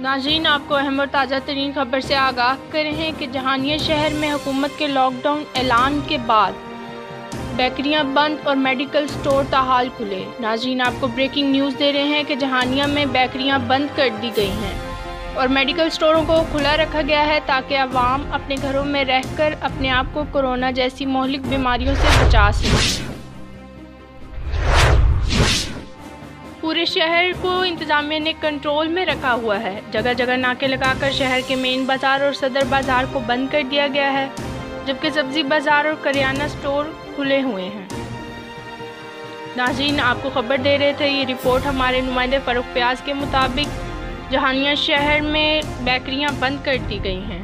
नाज़रीन, आपको अहम और ताज़ा तरीन खबर से आगाह कर रहे हैं कि जहानिया शहर में हुकूमत के लॉकडाउन ऐलान के बाद बेकरियां बंद और मेडिकल स्टोर ताहाल खुले। नाज़रीन, आपको ब्रेकिंग न्यूज़ दे रहे हैं कि जहानिया में बेकरियां बंद कर दी गई हैं और मेडिकल स्टोरों को खुला रखा गया है ताकि आवाम अपने घरों में रहकर अपने आप को कोरोना जैसी मोहलिक बीमारियों से बचा सकें। पूरे शहर को इंतजामिया ने कंट्रोल में रखा हुआ है। जगह जगह नाके लगाकर शहर के मेन बाज़ार और सदर बाज़ार को बंद कर दिया गया है, जबकि सब्ज़ी बाज़ार और करियाना स्टोर खुले हुए हैं। नाज़रीन, आपको खबर दे रहे थे, ये रिपोर्ट हमारे नुमाइंदे फ़ारूक प्याज के मुताबिक जहानिया शहर में बेकरियां बंद कर दी गई हैं।